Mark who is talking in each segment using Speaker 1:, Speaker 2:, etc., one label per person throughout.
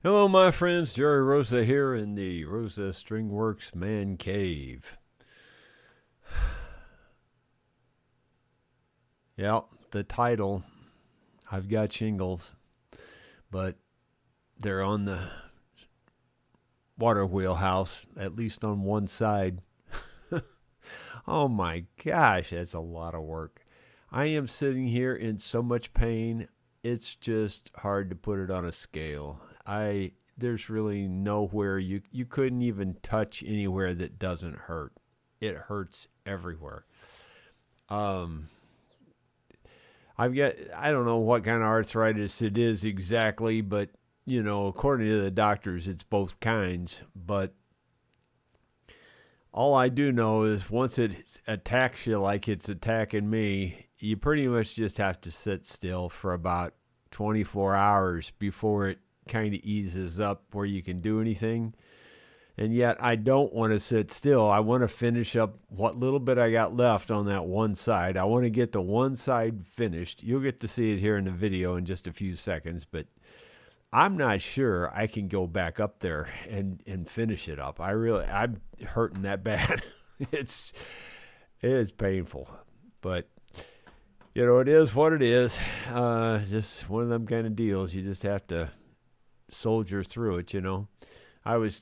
Speaker 1: Hello, my friends. Jerry Rosa here in the Rosa Stringworks Man Cave. Yeah, the title, I've got shingles, but they're on the water wheel house, at least on one side. Oh my gosh, that's a lot of work. I am sitting here in so much pain, it's just hard to put it on a scale. There's really nowhere you couldn't even touch anywhere that doesn't hurt. It hurts everywhere. I don't know what kind of arthritis it is exactly, but according to the doctors, it's both kinds. But all I do know is once it attacks you like it's attacking me, you pretty much just have to sit still for about 24 hours before it kind of eases up where you can do anything. And yet I don't want to sit still. I want to finish up what little bit I got left on that one side. I want to get the one side finished. You'll get to see it here in the video in just a few seconds, but I'm not sure I can go back up there and finish it up. I'm hurting that bad. It's painful, but it is what it is. Just one of them kind of deals. You just have to soldier through it. I was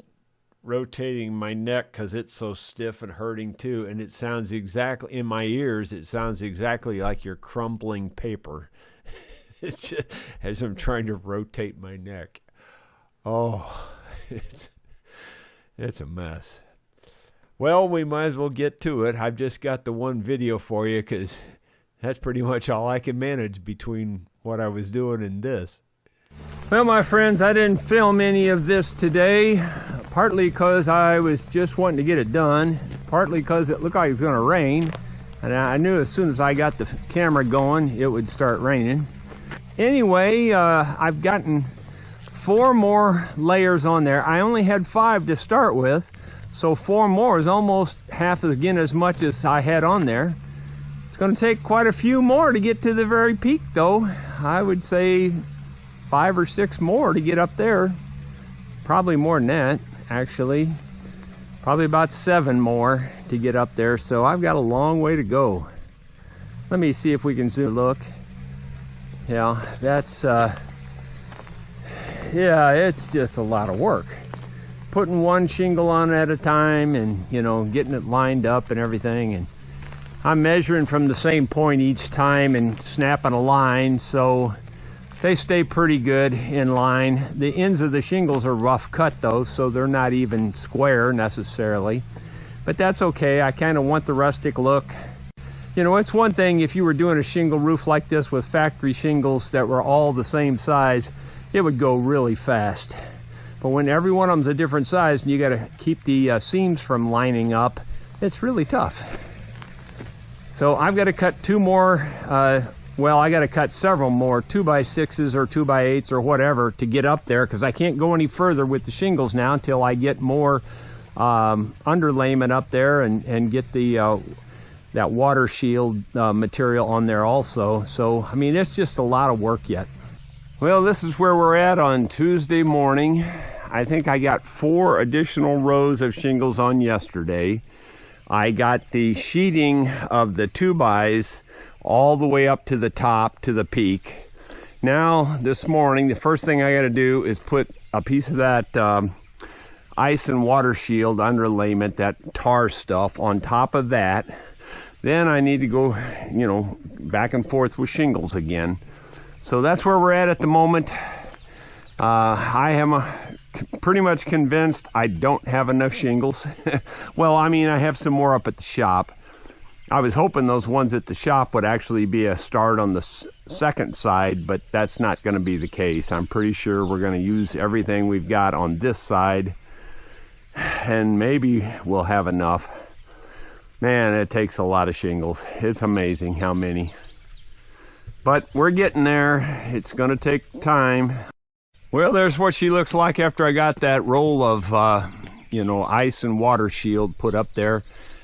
Speaker 1: rotating my neck because it's so stiff and hurting too, and it sounds exactly in my ears. It sounds exactly like you're crumbling paper. It's just, as I'm trying to rotate my neck. Oh, it's a mess. Well, we might as well get to it. I've just got the one video for you because that's pretty much all I can manage between what I was doing and this. Well, my friends, I didn't film any of this today, partly because I was just wanting to get it done, partly because it looked like it was going to rain, and I knew as soon as I got the camera going, it would start raining. Anyway, I've gotten 4 more layers on there. I only had 5 to start with, so 4 more is almost half again as much as I had on there. It's going to take quite a few more to get to the very peak, though. I would say 5 or 6 more to get up there. Probably more than that, actually. Probably about 7 more to get up there, so I've got a long way to go. Let me see if we can zoom look. Yeah, that's it's just a lot of work. Putting one shingle on at a time and getting it lined up and everything, and I'm measuring from the same point each time and snapping a line, so they stay pretty good in line. The ends of the shingles are rough cut though, so they're not even square necessarily. But that's okay, I kind of want the rustic look. It's one thing if you were doing a shingle roof like this with factory shingles that were all the same size, it would go really fast. But when every one of them's a different size and you got to keep the seams from lining up, it's really tough. So I've got to cut 2 more, well, I got to cut several more 2x6s or 2x8s or whatever to get up there, because I can't go any further with the shingles now until I get more underlayment up there and get the that water shield material on there also. So I mean, it's just a lot of work yet. Well, this is where we're at on Tuesday morning. I think I got 4 additional rows of shingles on yesterday. I got the sheeting of the 2x all the way up to the top, to the peak. Now, this morning, the first thing I got to do is put a piece of that ice and water shield underlayment, that tar stuff, on top of that. Then I need to go, back and forth with shingles again. So that's where we're at the moment. I am pretty much convinced I don't have enough shingles. Well, I mean, I have some more up at the shop. I was hoping those ones at the shop would actually be a start on the second side, but that's not going to be the case. I'm pretty sure we're going to use everything we've got on this side, and maybe we'll have enough. Man, it takes a lot of shingles. It's amazing how many. But we're getting there. It's going to take time. Well, there's what she looks like after I got that roll of, ice and water shield put up there.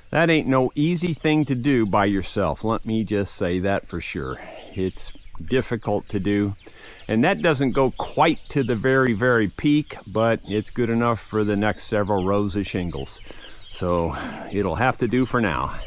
Speaker 1: That ain't no easy thing to do by yourself. Let me just say that for sure. It's difficult to do. And that doesn't go quite to the very, very peak, but it's good enough for the next several rows of shingles. So it'll have to do for now.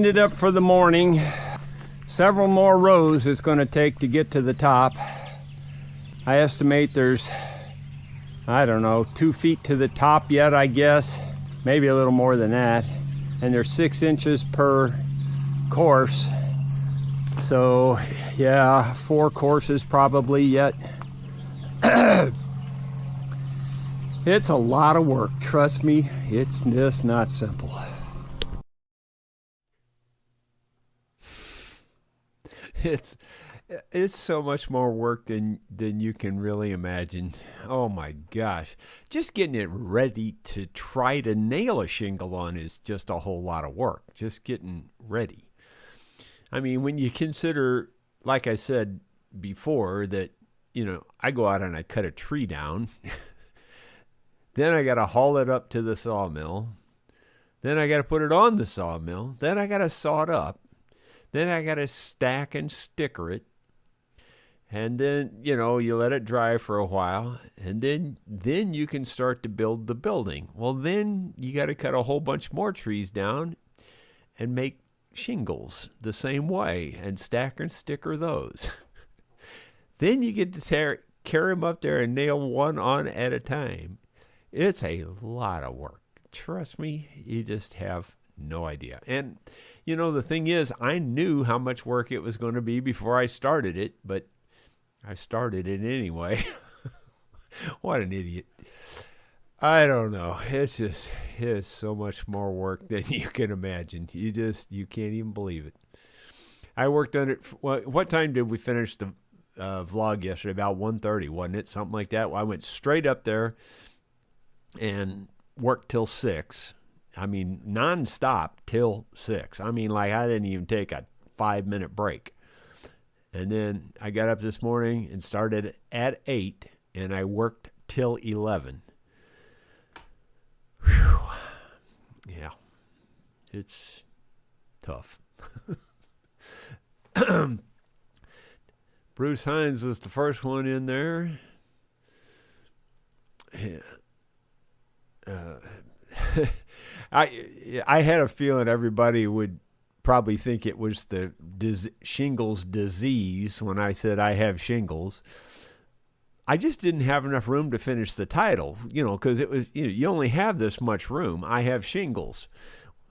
Speaker 1: it up for the morning. Several more rows it's going to take to get to the top. I estimate there's, I don't know, 2 feet to the top yet, I guess. Maybe a little more than that. And there's 6 inches per course. So, yeah, 4 courses probably yet. It's a lot of work. Trust me, it's just not simple.
Speaker 2: It's so much more work than you can really imagine. Oh my gosh. Just getting it ready to try to nail a shingle on is just a whole lot of work. Just getting ready. I mean, when you consider, like I said before, that, I go out and I cut a tree down. Then I got to haul it up to the sawmill. Then I got to put it on the sawmill. Then I got to saw it up. Then I got to stack and sticker it. And then, you let it dry for a while. And then you can start to build the building. Well, then you got to cut a whole bunch more trees down and make shingles the same way and stack and sticker those. Then you get to carry them up there and nail one on at a time. It's a lot of work. Trust me, you just have no idea. And, the thing is, I knew how much work it was going to be before I started it, but I started it anyway. What an idiot. I don't know. It's so much more work than you can imagine. You can't even believe it. I worked on it. What time did we finish the vlog yesterday? About 1:30, wasn't it? Something like that. Well, I went straight up there and worked till 6. I mean, non-stop till 6. I mean, like, I didn't even take a 5-minute break. And then I got up this morning and started at 8, and I worked till 11. Whew. Yeah, it's tough. Bruce Hines was the first one in there. Yeah. I had a feeling everybody would probably think it was the shingles disease when I said I have shingles. I just didn't have enough room to finish the title, because it was, you only have this much room. I have shingles.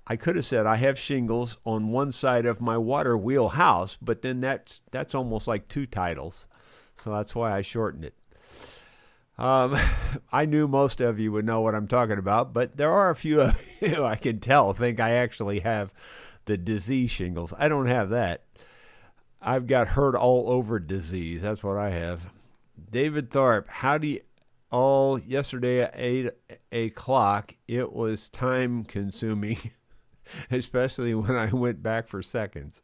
Speaker 2: I could have said I have shingles on one side of my water wheel house, but then that's almost like 2 titles. So that's why I shortened it. I knew most of you would know what I'm talking about, but there are a few of you I can tell think I actually have the disease shingles. I don't have that. I've got hurt all over disease. That's what I have. David Tharp, yesterday at 8 o'clock, it was time consuming, especially when I went back for seconds.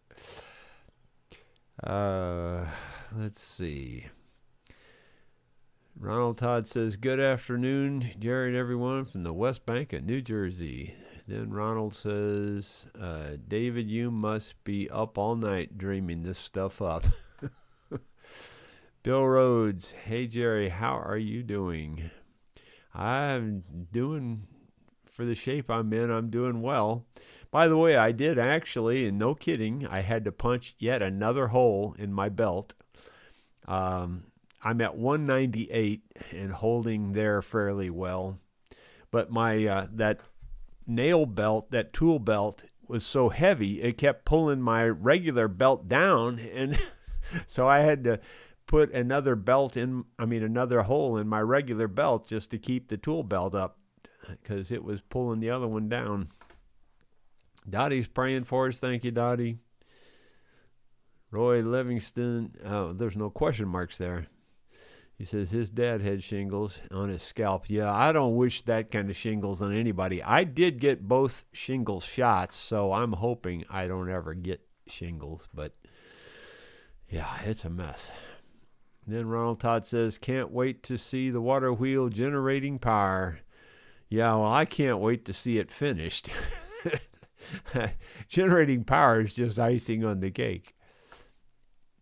Speaker 2: Let's see. Ronald Todd says, good afternoon, Jerry and everyone from the West Bank of New Jersey. Then Ronald says, David, you must be up all night dreaming this stuff up. Bill Rhodes, hey, Jerry, how are you doing? I'm doing, for the shape I'm in, I'm doing well. By the way, I did actually, and no kidding, I had to punch yet another hole in my belt. I'm at 198 and holding there fairly well. But my that nail belt, that tool belt, was so heavy, it kept pulling my regular belt down. And so I had to put another hole in my regular belt just to keep the tool belt up because it was pulling the other one down. Dottie's praying for us. Thank you, Dottie. Roy Livingston. Oh, there's no question marks there. He says his dad had shingles on his scalp. Yeah, I don't wish that kind of shingles on anybody. I did get both shingle shots, so I'm hoping I don't ever get shingles. But, yeah, it's a mess. And then Ronald Todd says, can't wait to see the water wheel generating power. Yeah, well, I can't wait to see it finished. Generating power is just icing on the cake.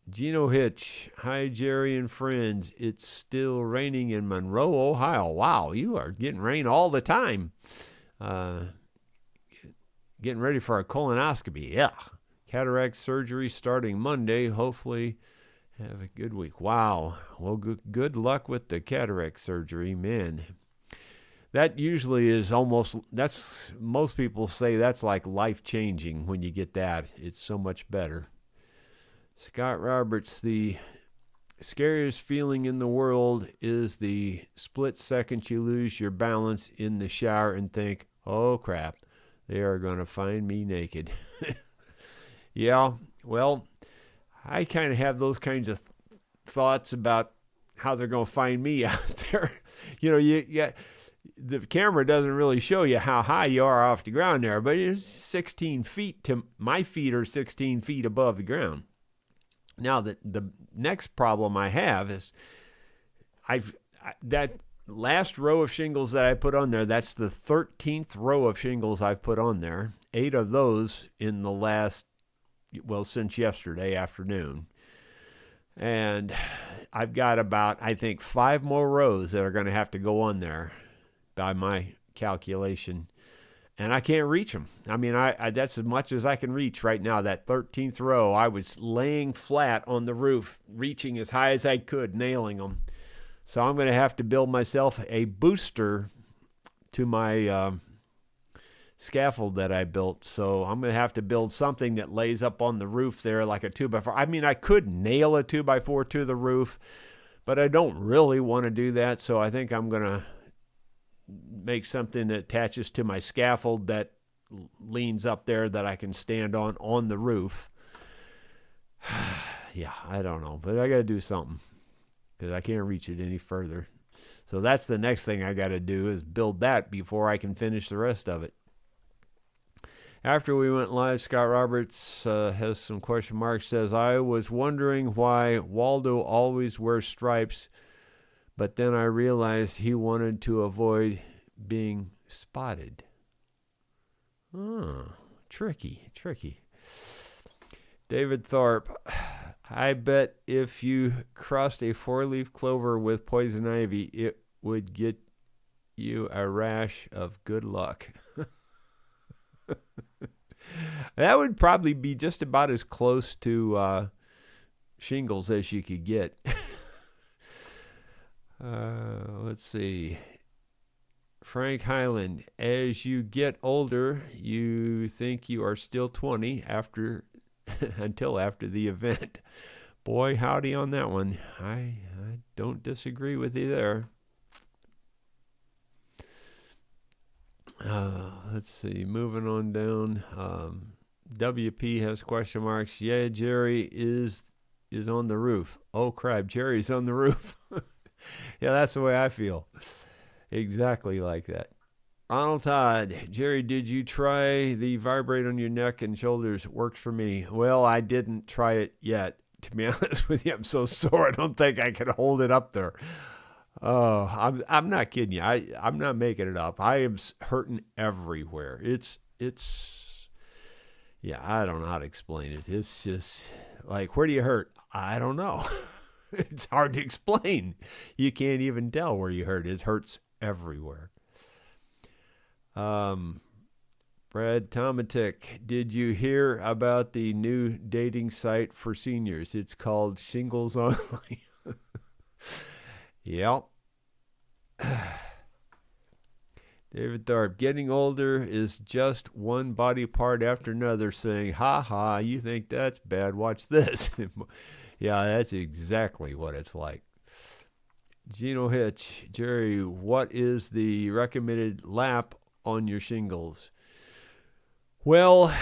Speaker 2: Gino Hitch, hi Jerry and friends. It's still raining in Monroe, Ohio. Wow, you are getting rain all the time. getting ready for a colonoscopy. Yeah. Cataract surgery starting Monday. Hopefully have a good week. Wow. Well, good luck with the cataract surgery, man. That usually is most people say that's like life-changing when you get that. It's so much better. Scott Roberts, the scariest feeling in the world is the split second you lose your balance in the shower and think, oh crap, they are going to find me naked. Yeah, well, I kind of have those kinds of thoughts about how they're going to find me out there. The camera doesn't really show you how high you are off the ground there, but it's 16 feet my feet are 16 feet above the ground. Now, the next problem I have is that last row of shingles that I put on there, that's the 13th row of shingles I've put on there. 8 of those in the last, since yesterday afternoon. And I've got about, I think, 5 more rows that are going to have to go on there by my calculation. And I can't reach them. I mean, that's as much as I can reach right now. That 13th row, I was laying flat on the roof, reaching as high as I could, nailing them. So I'm going to have to build myself a booster to my scaffold that I built. So I'm going to have to build something that lays up on the roof there like a 2x4. I mean, I could nail a 2x4 to the roof, but I don't really want to do that. So I think I'm going to make something that attaches to my scaffold that leans up there that I can stand on the roof. Yeah, I don't know, but I got to do something because I can't reach it any further. So that's the next thing I got to do is build that before I can finish the rest of it. After we went live, Scott Roberts has some question marks. Says, I was wondering why Waldo always wears stripes, but then I realized he wanted to avoid being spotted. Oh, tricky. David Thorpe, I bet if you crossed a 4-leaf clover with poison ivy, it would get you a rash of good luck. That would probably be just about as close to shingles as you could get. Let's see. Frank Highland, as you get older, you think you are still 20 until after the event. Boy, howdy on that one. I don't disagree with you there. Let's see. Moving on down. WP has question marks. Yeah, Jerry is on the roof. Oh, crap. Jerry's on the roof. Yeah, that's the way I feel. Exactly like that. Ronald Todd, Jerry, did you try the vibrate on your neck and shoulders? Works for me. Well, I didn't try it yet. To be honest with you, I'm so sore. I don't think I can hold it up there. Oh, I'm not kidding you. I'm not making it up. I am hurting everywhere. Yeah, I don't know how to explain it. It's just like, where do you hurt? I don't know. It's hard to explain. You can't even tell where you hurt. It hurts everywhere. Brad Tomatic, did you hear about the new dating site for seniors? It's called Shingles Only. Yep. David Thorpe, getting older is just one body part after another saying, ha ha, you think that's bad, watch this. Yeah, that's exactly what it's like. Gino Hitch, Jerry, what is the recommended lap on your shingles? Well,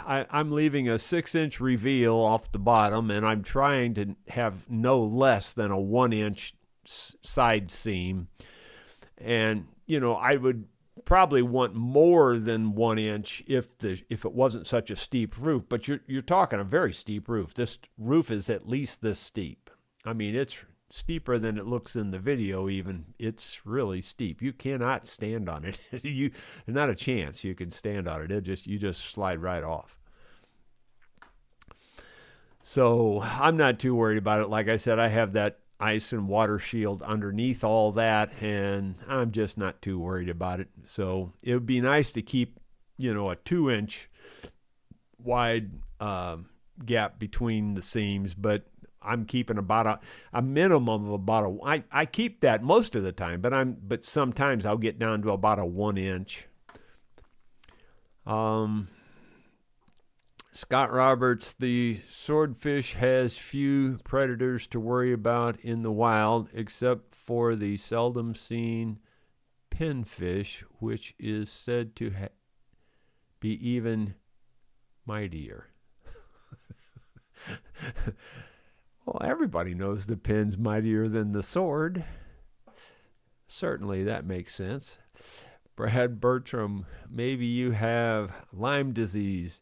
Speaker 2: I'm leaving a 6-inch reveal off the bottom, and I'm trying to have no less than a 1-inch side seam. And, I would probably want more than 1 inch if it wasn't such a steep roof. But you're talking a very steep roof. This roof is at least this steep. I mean, it's steeper than it looks in the video even. It's really steep. You cannot stand on it. Not a chance you can stand on it. You just slide right off. So I'm not too worried about it. Like I said, I have that ice and water shield underneath all that, and I'm just not too worried about it. So it would be nice to keep a 2-inch wide gap between the seams, but I'm keeping about a minimum of about I keep that most of the time, but sometimes I'll get down to about a 1-inch. Scott Roberts, the swordfish has few predators to worry about in the wild, except for the seldom seen pinfish, which is said to be even mightier. Well, everybody knows the pin's mightier than the sword. Certainly, that makes sense. Brad Bertram, maybe you have Lyme disease.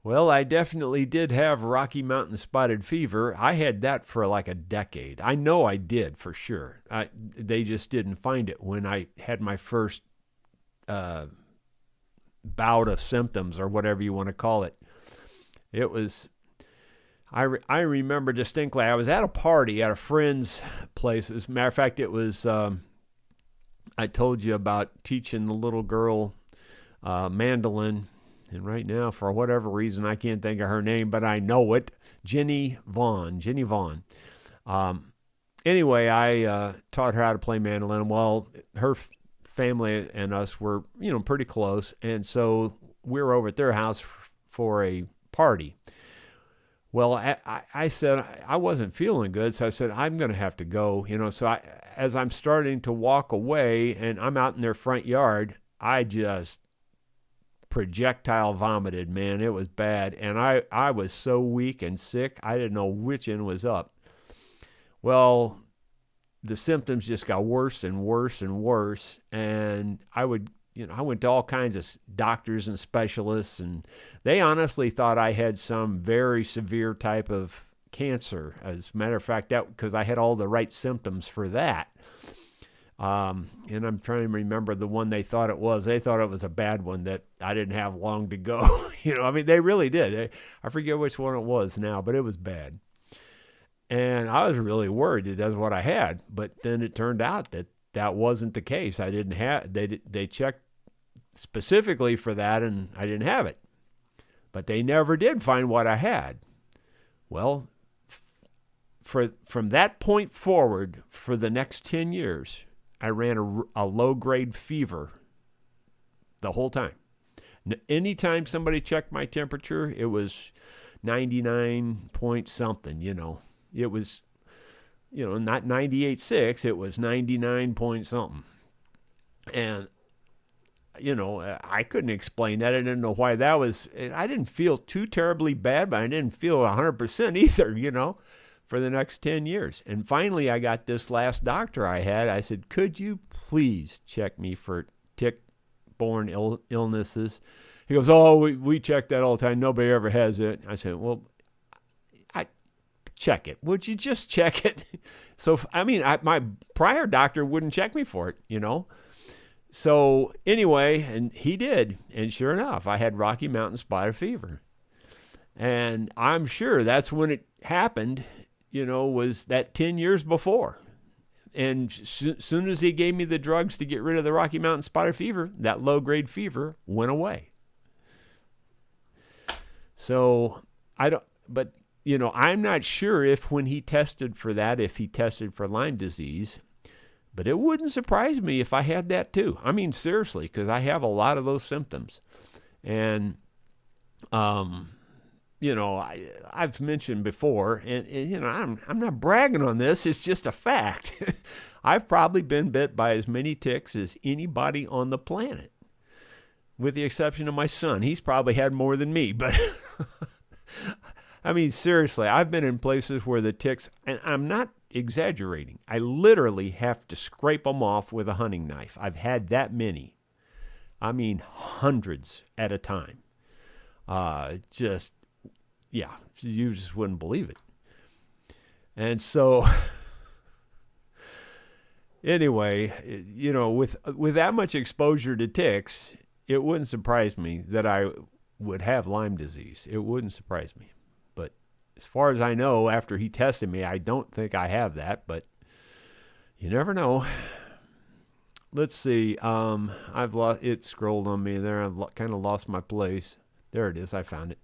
Speaker 2: Well, I definitely did have Rocky Mountain spotted fever. I had that for like a decade. I know I did for sure. They just didn't find it when I had my first bout of symptoms, or whatever you want to call it. It was, I remember distinctly, I was at a party at a friend's place. As a matter of fact, it was, I told you about teaching the little girl mandolin. And right now, for whatever reason, I can't think of her name, but I know it. Jenny Vaughn. Anyway, I taught her how to play mandolin. Well, her family and us were, pretty close. And so we were over at their house for a party. Well, I said I wasn't feeling good, so I said, I'm going to have to go. So as I'm starting to walk away and I'm out in their front yard, I just projectile vomited, man. It was bad. And I was so weak and sick, I didn't know which end was up. Well, the symptoms just got worse and worse and worse. And I went to all kinds of doctors and specialists, and they honestly thought I had some very severe type of cancer. As a matter of fact, that because I had all the right symptoms for that. And I'm trying to remember the one they thought it was. They thought it was a bad one that I didn't have long to go. They really did. I forget which one it was now, but it was bad. And I was really worried that that's what I had. But then it turned out that wasn't the case. I didn't have, they checked specifically for that, and I didn't have it. But they never did find what I had. Well, from that point forward, for the next 10 years, I ran a low-grade fever the whole time. Anytime somebody checked my temperature, it was 99 point something, It was, not 98.6, it was 99 point something. And, I couldn't explain that. I didn't know why that was. I didn't feel too terribly bad, but I didn't feel 100% either, for the next 10 years. And finally, I got this last doctor I had. I said, could you please check me for tick-borne illnesses? He goes, oh, we check that all the time. Nobody ever has it. I said, well, I check it. Would you just check it? So, my prior doctor wouldn't check me for it, So anyway, and he did. And sure enough, I had Rocky Mountain spotted fever. And I'm sure that's when it happened, was that 10 years before. And soon as he gave me the drugs to get rid of the Rocky Mountain spotted fever, that low-grade fever went away. So I'm not sure if when he tested for that, if he tested for Lyme disease, but it wouldn't surprise me if I had that too. Seriously, because I have a lot of those symptoms. And, I've mentioned before, and I'm not bragging on this. It's just a fact. I've probably been bit by as many ticks as anybody on the planet, with the exception of my son. He's probably had more than me, but seriously, I've been in places where the ticks, and I'm not exaggerating, I literally have to scrape them off with a hunting knife. I've had that many. Hundreds at a time. You just wouldn't believe it. And so, anyway, with that much exposure to ticks, it wouldn't surprise me that I would have Lyme disease. It wouldn't surprise me. But as far as I know, after he tested me, I don't think I have that, but you never know. let's see. I've lost it. Scrolled on me there. I've kind of lost my place. There it is. I found it.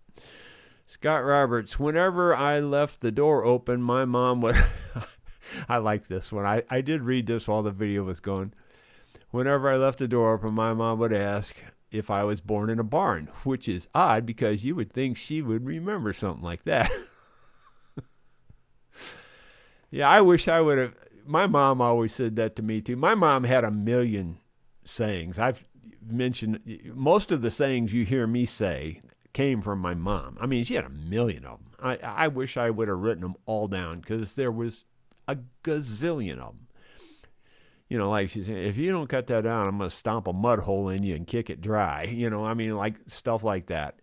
Speaker 2: Scott Roberts. Whenever I left the door open, my mom would. I like this one. I did read this while the video was going. Whenever I left the door open, my mom would ask if I was born in a barn, which is odd because you would think she would remember something like that. Yeah, I wish I would have. My mom always said that to me too. My mom had a million sayings. I've mentioned most of the sayings you hear me say came from my mom. I mean, she had a million of them. I wish I would have written them all down because there was a gazillion of them. You know, like she's saying, if you don't cut that down, I'm going to stomp a mud hole in you and kick it dry. You know, I mean, like stuff like that.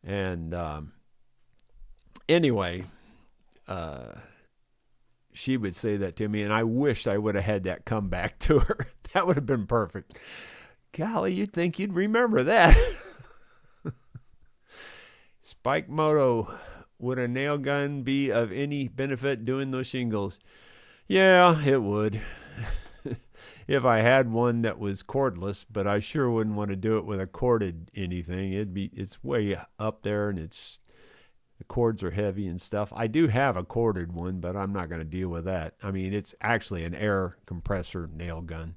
Speaker 2: And anyway, she would say that to me, and I wished I would have had that come back to her. That would have been perfect. Golly, you'd think you'd remember that. Spike Moto, would a nail gun be of any benefit doing those shingles? Yeah, it would. If I had one that was cordless, but I sure wouldn't want to do it with a corded anything. It's way up there, and the cords are heavy and stuff. I do have a corded one, but I'm not going to deal with that. I mean, it's actually an air compressor nail gun.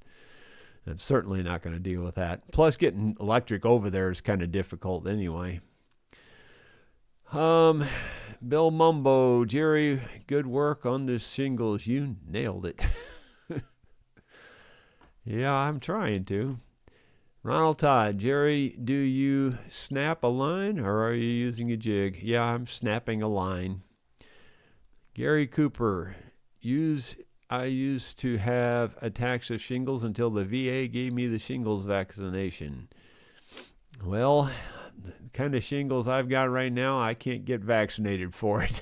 Speaker 2: I'm certainly not going to deal with that. Plus, getting electric over there is kind of difficult anyway. Bill Mumbo, Jerry, good work on the shingles. You nailed it. Yeah, I'm trying to. Ronald Todd, Jerry, do you snap a line or are you using a jig? Yeah, I'm snapping a line. Gary Cooper, I used to have attacks of shingles until the VA gave me the shingles vaccination. Well, the kind of shingles I've got right now, I can't get vaccinated for it.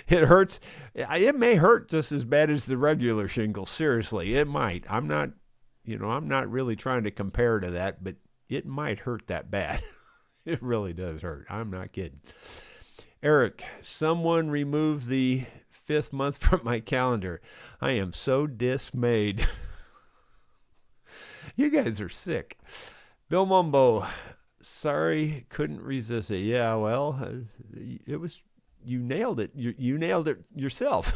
Speaker 2: It hurts. It may hurt just as bad as the regular shingles. Seriously, it might. I'm not really trying to compare to that, but it might hurt that bad. It really does hurt. I'm not kidding. Eric, someone remove the 5th month from my calendar. I am so dismayed. You guys are sick. Bill Mumbo, sorry, couldn't resist it. Yeah, well, it was. You nailed it. You nailed it yourself.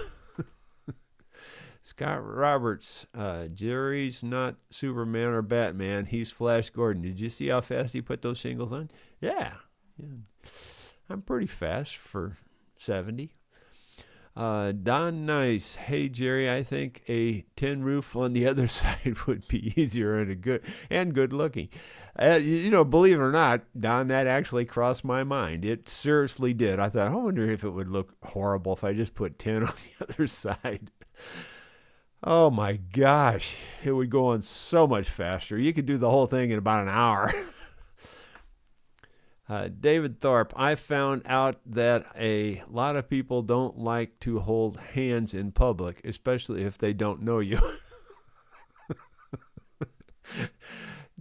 Speaker 2: Scott Roberts, Jerry's not Superman or Batman. He's Flash Gordon. Did you see how fast he put those shingles on? Yeah. I'm pretty fast for 70. Don Nice, hey Jerry, I think a tin roof on the other side would be easier and good looking. Believe it or not, Don, that actually crossed my mind. It seriously did. I thought, I wonder if it would look horrible if I just put tin on the other side. Oh my gosh, it would go on so much faster. You could do the whole thing in about an hour. David Thorpe, I found out that a lot of people don't like to hold hands in public, especially if they don't know you.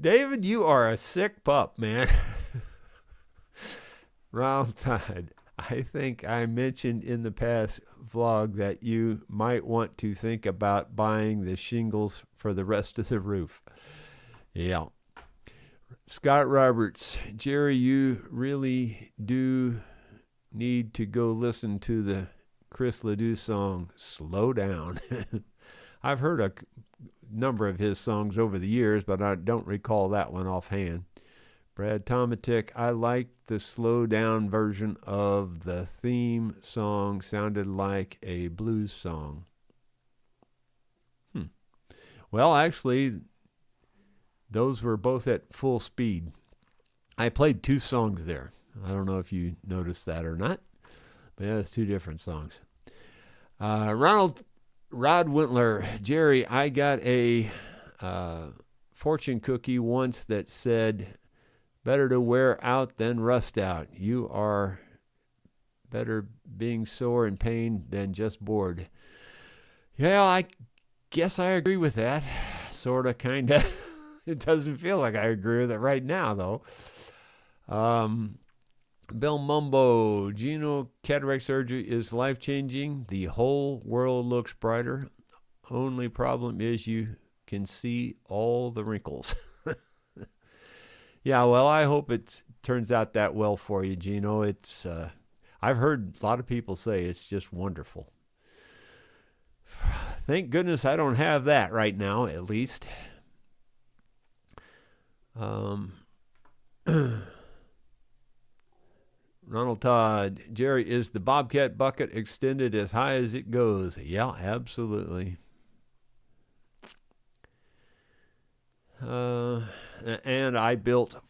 Speaker 2: David, you are a sick pup, man. Ronald Todd, I think I mentioned in the past vlog that you might want to think about buying the shingles for the rest of the roof. Yeah. Scott Roberts, Jerry, you really do need to go listen to the Chris Ledoux song, Slow Down. I've heard a number of his songs over the years, but I don't recall that one offhand. Brad Tomatic, I like the slow down version of the theme song. Sounded like a blues song. Well, actually, those were both at full speed. I played 2 songs there. I don't know if you noticed that or not, but yeah, it's 2 different songs. Rod Wintler, Jerry, I got a fortune cookie once that said, better to wear out than rust out. You are better being sore and pain than just bored. Yeah, I guess I agree with that. Sort of, kind of. It doesn't feel like I agree with it right now, though. Bill Mumbo, Geno cataract surgery is life-changing. The whole world looks brighter. Only problem is you can see all the wrinkles. Yeah, well, I hope it turns out that well for you, Gino. It's I've heard a lot of people say it's just wonderful. Thank goodness I don't have that right now, at least. Ronald Todd, Jerry, is the Bobcat bucket extended as high as it goes? Yeah, absolutely. And I built not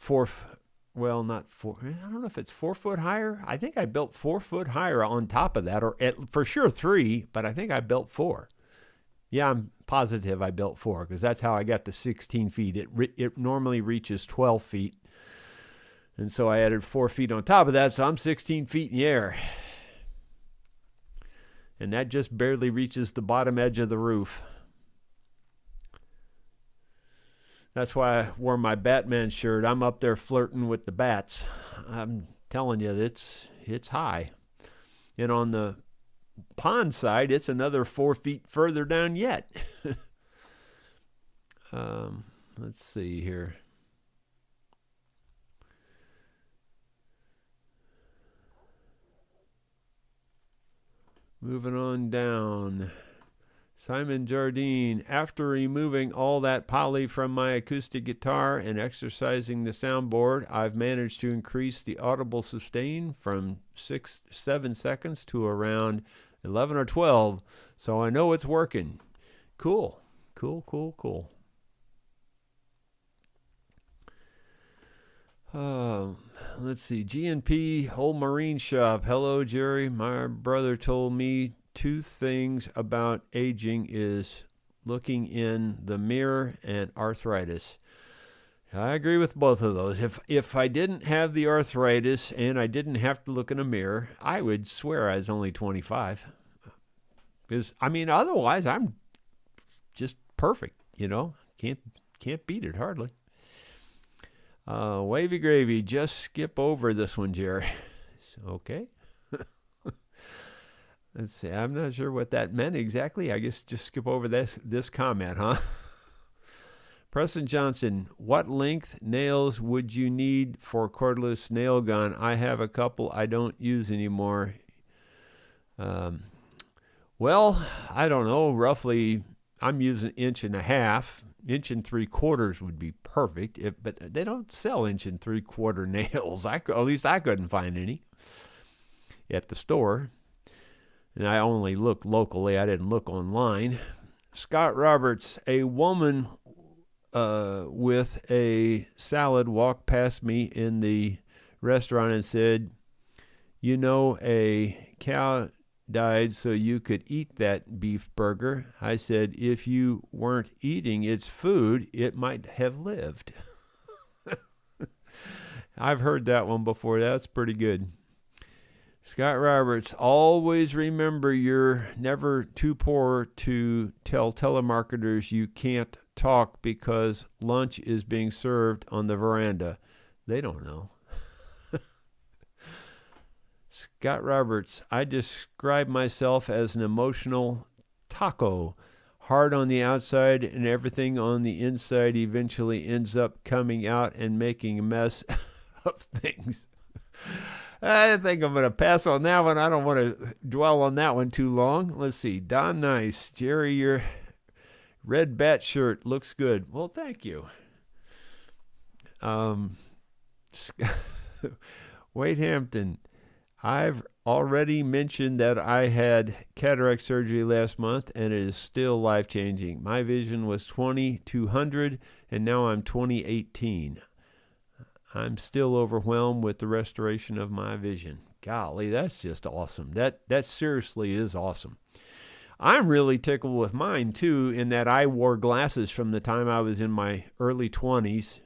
Speaker 2: 4, I don't know if it's 4 foot higher. I think I built 4 foot higher on top of that, or for sure 3, but I think I built 4. Yeah, I'm positive I built 4 because that's how I got to 16 feet. It normally reaches 12 feet. And so I added 4 feet on top of that, so I'm 16 feet in the air. And that just barely reaches the bottom edge of the roof. That's why I wore my Batman shirt. I'm up there flirting with the bats. I'm telling you, it's high. And on the pond side, it's another 4 feet further down yet. Let's see here. Moving on down. Simon Jardine, after removing all that poly from my acoustic guitar and exercising the soundboard, I've managed to increase the audible sustain from 7 seconds to around 11 or 12, so I know it's working. Cool. Let's see. GNP Old Marine Shop. Hello, Jerry. My brother told me 2 things about aging is looking in the mirror and arthritis. I agree with both of those. If I didn't have the arthritis and I didn't have to look in a mirror, I would swear I was only 25. Because, otherwise I'm just perfect, Can't beat it, hardly. Wavy Gravy, just skip over this one, Jerry. Okay. Let's see. I'm not sure what that meant exactly. I guess just skip over this comment, huh? Preston Johnson, what length nails would you need for cordless nail gun? I have a couple I don't use anymore. Well, I don't know. Roughly, I'm using 1.5 inches. 1 3/4 would be perfect. But they don't sell 1 3/4 nails. At least I couldn't find any at the store. And I only looked locally. I didn't look online. Scott Roberts, a woman with a salad walked past me in the restaurant and said, a cow died so you could eat that beef burger. I said, if you weren't eating its food, it might have lived. I've heard that one before. That's pretty good. Scott Roberts, always remember you're never too poor to tell telemarketers you can't talk because lunch is being served on the veranda. They don't know. Scott Roberts, I describe myself as an emotional taco. Hard on the outside and everything on the inside eventually ends up coming out and making a mess of things. I think I'm going to pass on that one. I don't want to dwell on that one too long. Let's see. Don Nice. Jerry, your red bat shirt looks good. Well, thank you. Wade Hampton. I've already mentioned that I had cataract surgery last month, and it is still life-changing. My vision was 20/200, and now I'm 20/18. I'm still overwhelmed with the restoration of my vision. Golly, that's just awesome. That seriously is awesome. I'm really tickled with mine, too, in that I wore glasses from the time I was in my early 20s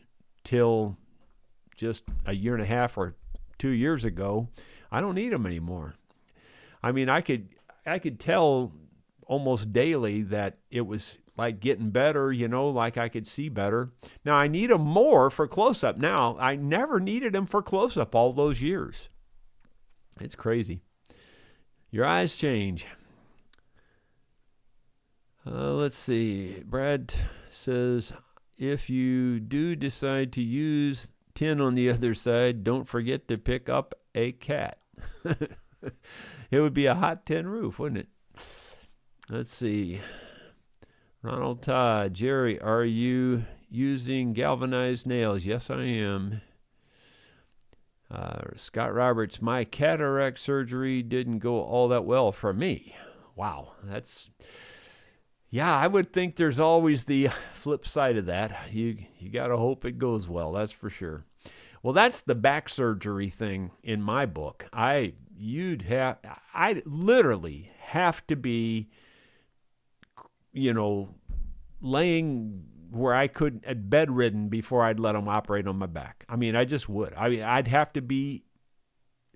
Speaker 2: till just a year and a half or 2 years ago. I don't need them anymore. I could tell almost daily that it was like getting better, like I could see better. Now, I need them more for close-up now. I never needed them for close-up all those years. It's crazy. Your eyes change. Let's see. Brad says, if you do decide to use tin on the other side, don't forget to pick up a cat. It would be a hot tin roof, wouldn't it? Let's see. Ronald Todd, Jerry, are you using galvanized nails? Yes, I am. Scott Roberts, my cataract surgery didn't go all that well for me. Wow, yeah, I would think there's always the flip side of that. You got to hope it goes well, that's for sure. Well, that's the back surgery thing in my book. I literally have to be, laying where I could, bedridden before I'd let them operate on my back. I mean, I just would. I mean, I'd have to be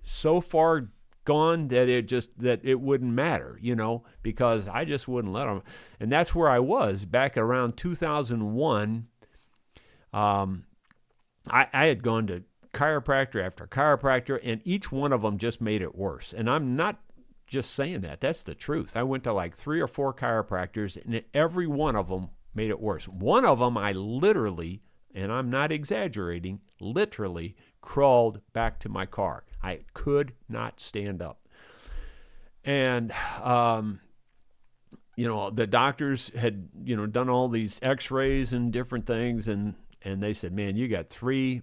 Speaker 2: so far gone that it wouldn't matter, because I just wouldn't let them. And that's where I was back around 2001. I had gone to chiropractor after chiropractor, and each one of them just made it worse. And I'm not just saying that. That's the truth. I went to like 3 or 4 chiropractors, and every one of them made it worse. One of them, I literally, and I'm not exaggerating, literally crawled back to my car. I could not stand up. And, the doctors had, done all these x-rays and different things, and they said, man, you got 3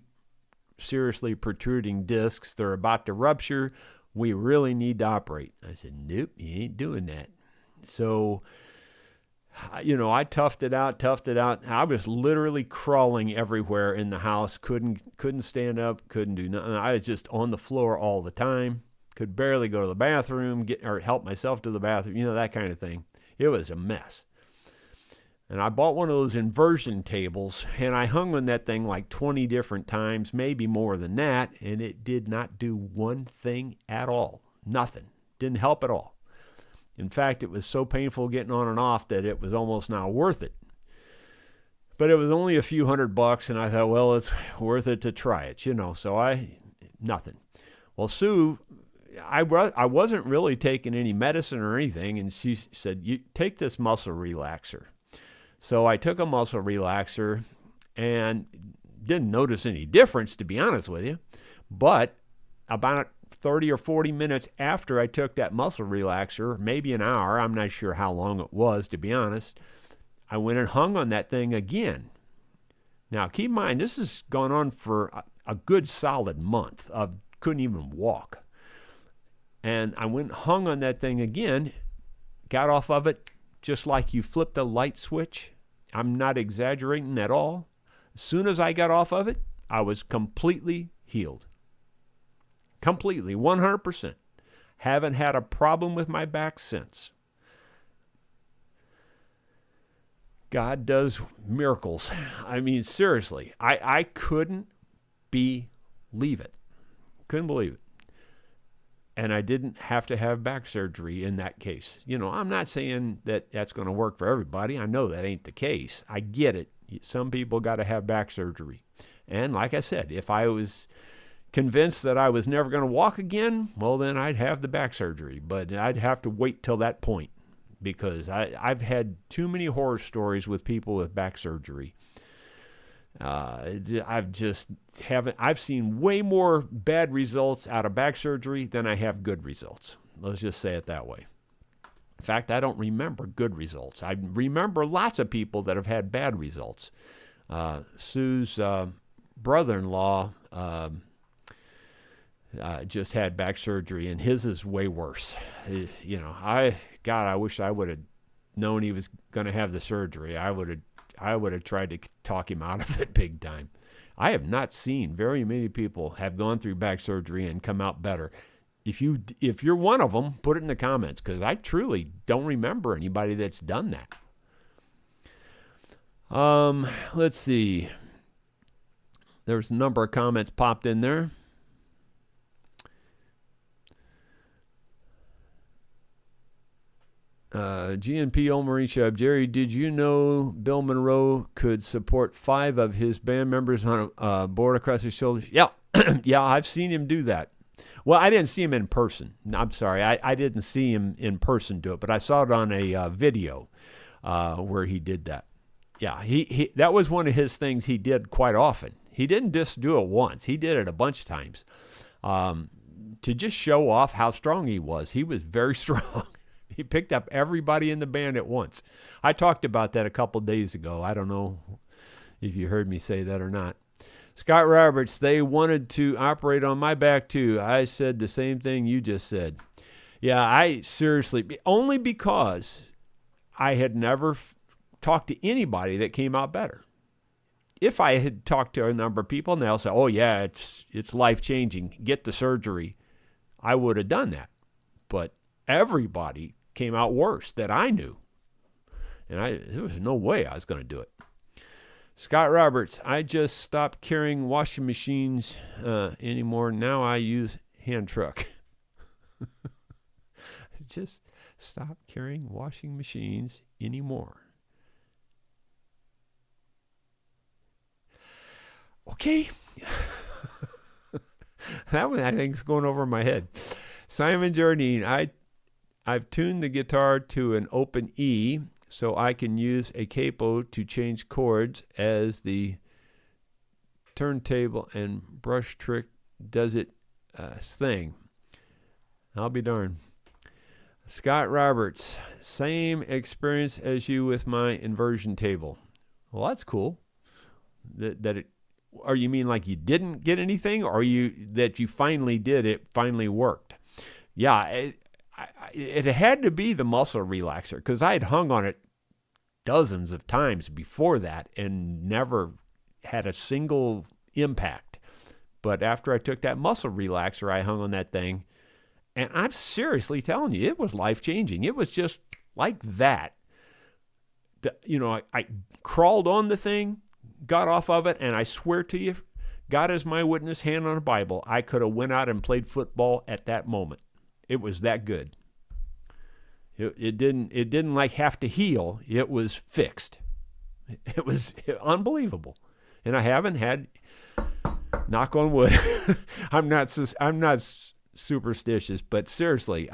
Speaker 2: seriously protruding discs. They're about to rupture. We really need to operate. I said, nope, you ain't doing that. So, I toughed it out. I was literally crawling everywhere in the house. Couldn't stand up. Couldn't do nothing. I was just on the floor all the time. Could barely go to the bathroom, or help myself to the bathroom. That kind of thing. It was a mess. And I bought one of those inversion tables, and I hung on that thing like 20 different times, maybe more than that, and it did not do one thing at all. Nothing. Didn't help at all. In fact, it was so painful getting on and off that it was almost not worth it. But it was only a few $100, and I thought, well, it's worth it to try it, so nothing. Well, Sue, I wasn't really taking any medicine or anything, and she said, you take this muscle relaxer. So I took a muscle relaxer and didn't notice any difference, to be honest with you. But about 30 or 40 minutes after I took that muscle relaxer, maybe an hour, I'm not sure how long it was, to be honest, I went and hung on that thing again. Now, keep in mind, this has gone on for a good solid month. I couldn't even walk. And I went and hung on that thing again, got off of it, just like you flipped a light switch. I'm not exaggerating at all. As soon as I got off of it, I was completely healed. Completely, 100%. Haven't had a problem with my back since. God does miracles. I mean, seriously, I couldn't believe it. Couldn't believe it. And I didn't have to have back surgery in that case. I'm not saying that that's going to work for everybody. I know that ain't the case. I get it. Some people got to have back surgery. And like I said, if I was convinced that I was never going to walk again, well, then I'd have the back surgery. But I'd have to wait till that point, because I've had too many horror stories with people with back surgery. I've seen way more bad results out of back surgery than I have good results. Let's just say it that way. In fact, I don't remember good results. I remember lots of people that have had bad results. Sue's brother-in-law just had back surgery, and his is way worse. I wish I would have known he was going to have the surgery. I would have tried to talk him out of it big time. I have not seen very many people have gone through back surgery and come out better. If you're one of them, put it in the comments, because I truly don't remember anybody that's done that. Let's see. There's a number of comments popped in there. GNP Old Marine Shop. Jerry, did you know Bill Monroe could support 5 of his band members on a board across his shoulders? Yeah. Yeah, I've seen him do that. Well, I didn't see him in person. I'm sorry. I didn't see him in person do it, but I saw it on a video where he did that. Yeah, he that was one of his things he did quite often. He didn't just do it once. He did it a bunch of times to just show off how strong he was. He was very strong. He picked up everybody in the band at once. I talked about that a couple days ago. I don't know if you heard me say that or not. Scott Roberts, they wanted to operate on my back too. I said the same thing you just said. Yeah, I seriously, only because I had never talked to anybody that came out better. If I had talked to a number of people and they'll say, oh yeah, it's life-changing, get the surgery, I would have done that. But everybody came out worse that I knew. And there was no way I was going to do it. Scott Roberts, I just stopped carrying washing machines anymore. Now I use hand truck. Just stop carrying washing machines anymore. Okay. That one I think is going over my head. Simon Jardine, I've tuned the guitar to an open E so I can use a capo to change chords as the turntable and brush trick does it thing. I'll be darned. Scott Roberts, same experience as you with my inversion table. Well, that's cool. Or you mean like you didn't get anything, or that you finally did it, finally worked? Yeah, it had to be the muscle relaxer, because I had hung on it dozens of times before that and never had a single impact. But after I took that muscle relaxer, I hung on that thing, and I'm seriously telling you, it was life-changing. It was just like that. I crawled on the thing, got off of it, and I swear to you, God is my witness, hand on a Bible, I could have went out and played football at that moment. It was that good. It didn't like have to heal. It was fixed. It was unbelievable. And I haven't had, knock on wood, I'm not superstitious, but seriously,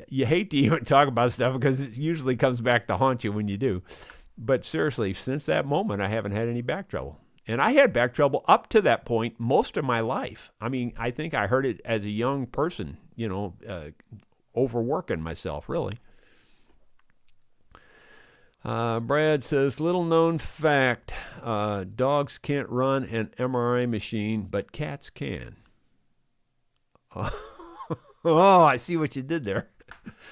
Speaker 2: you hate to even talk about stuff because it usually comes back to haunt you when you do. But seriously, since that moment, I haven't had any back trouble. And I had back trouble up to that point most of my life. I mean, I think I heard it as a young person, overworking myself, really. Brad says, little known fact, dogs can't run an MRI machine, but cats can. Oh, I see what you did there.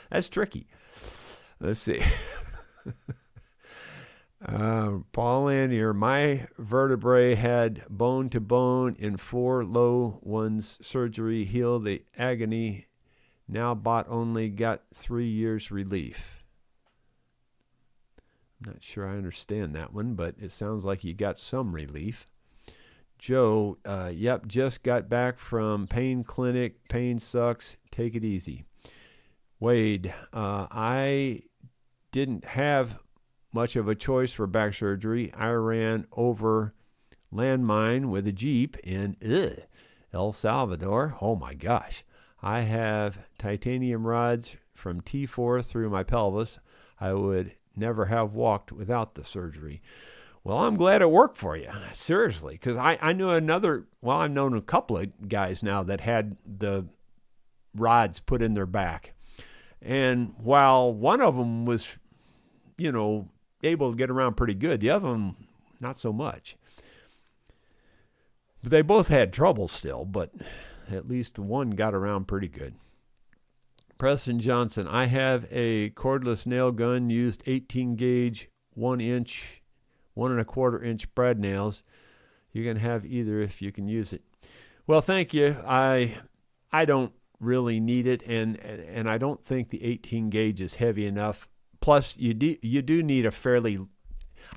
Speaker 2: That's tricky. Let's see. Paul Lanier, my vertebrae had bone to bone in 4 low ones. Surgery healed the agony. Now bot only got 3 years relief. I'm not sure I understand that one, but it sounds like you got some relief. Joe, yep, just got back from pain clinic. Pain sucks. Take it easy. Wade, I didn't have much of a choice for back surgery. I ran over landmine with a Jeep in El Salvador. Oh my gosh. I have titanium rods from T4 through my pelvis. I would never have walked without the surgery. Well, I'm glad it worked for you. Seriously, because I knew I've known a couple of guys now that had the rods put in their back. And while one of them was, able to get around pretty good, the other one, not so much. But they both had trouble still, but at least one got around pretty good. Preston Johnson, I have a cordless nail gun, used 18 gauge, 1 inch, 1 1/4 inch brad nails. You can have either if you can use it. Well, thank you. I don't really need it, and I don't think the 18 gauge is heavy enough. Plus, you do need a fairly,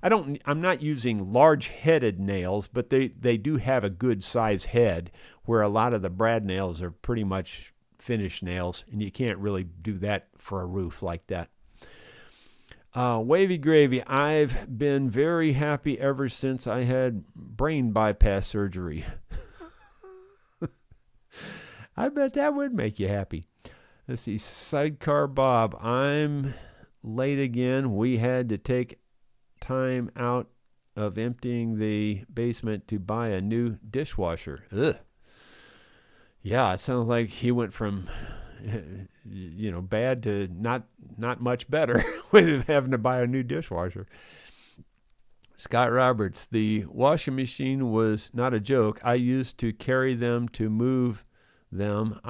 Speaker 2: I'm not using large-headed nails, but they do have a good size head, where a lot of the brad nails are pretty much finished nails, and you can't really do that for a roof like that. Wavy Gravy, I've been very happy ever since I had brain bypass surgery. I bet that would make you happy. Let's see, Sidecar Bob, I'm late again. We had to take time out of emptying the basement to buy a new dishwasher. Ugh. Yeah, it sounds like he went from bad to not much better with having to buy a new dishwasher. Scott Roberts, the washing machine was not a joke. I used to carry them to move them.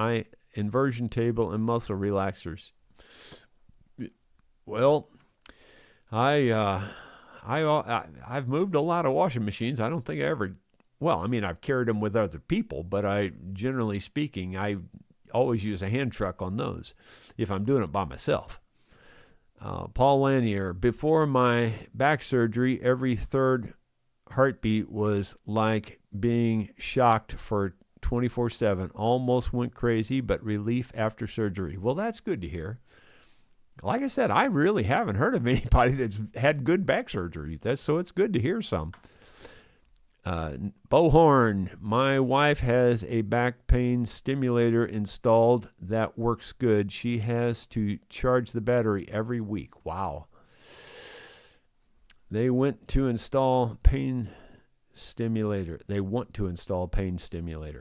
Speaker 2: Inversion table and muscle relaxers. Well, I've moved a lot of washing machines. I don't think I ever. Well, I mean, I've carried them with other people, but generally speaking, I always use a hand truck on those if I'm doing it by myself. Paul Lanier, before my back surgery, every third heartbeat was like being shocked for 24/7. Almost went crazy, but relief after surgery. Well, that's good to hear. Like I said, I really haven't heard of anybody that's had good back surgery. So it's good to hear some. Bo Horn, my wife has a back pain stimulator installed that works good. She has to charge the battery every week. Wow. They want to install pain stimulator.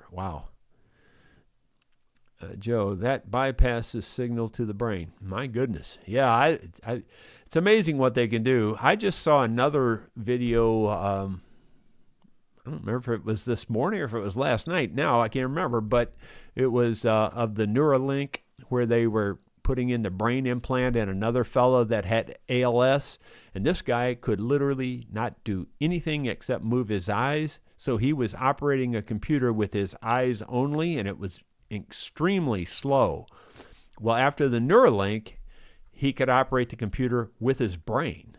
Speaker 2: Wow. Joe, that bypasses signal to the brain. My goodness. Yeah, it's amazing what they can do. I just saw another video. I don't remember if it was this morning or if it was last night. Now I can't remember, but it was of the Neuralink where they were putting in the brain implant and another fellow that had ALS, and this guy could literally not do anything except move his eyes. So he was operating a computer with his eyes only, and it was extremely slow. Well, after the Neuralink, he could operate the computer with his brain.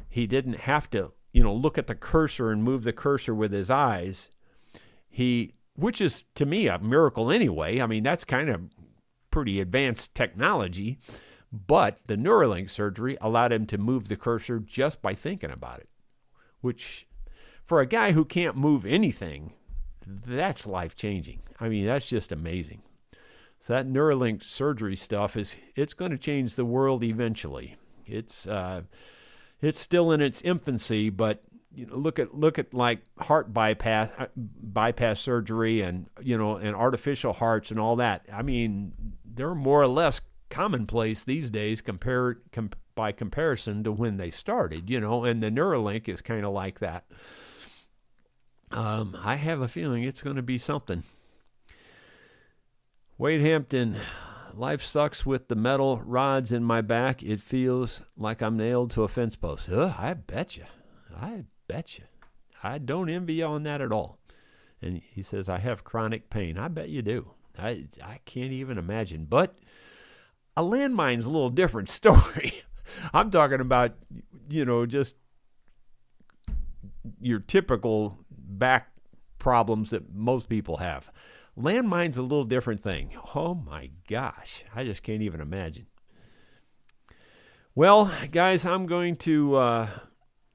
Speaker 2: He didn't have to, look at the cursor and move the cursor with his eyes. Which is, to me, a miracle anyway. I mean, that's kind of pretty advanced technology. But the Neuralink surgery allowed him to move the cursor just by thinking about it, which, for a guy who can't move anything, that's life-changing. I mean, that's just amazing. So that Neuralink surgery stuff it's going to change the world eventually. It's still in its infancy, but look at like heart bypass surgery and and artificial hearts and all that. I mean, they're more or less commonplace these days by comparison to when they started. And the Neuralink is kind of like that. I have a feeling it's going to be something. Wade Hampton, life sucks with the metal rods in my back. It feels like I'm nailed to a fence post. I bet you. I don't envy you on that at all. And he says, I have chronic pain. I bet you do. I can't even imagine. But a landmine's a little different story. I'm talking about, just your typical back problems that most people have. Landmine's a little different thing. Oh my gosh, I just can't even imagine. Well, guys, I'm going to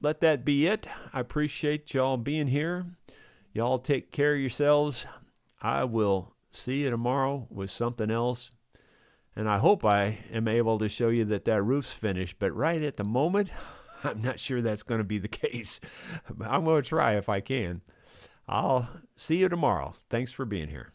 Speaker 2: let that be it. I appreciate y'all being here. Y'all take care of yourselves. I will see you tomorrow with something else. And I hope I am able to show you that roof's finished. But right at the moment, I'm not sure that's going to be the case. I'm going to try if I can. I'll see you tomorrow. Thanks for being here.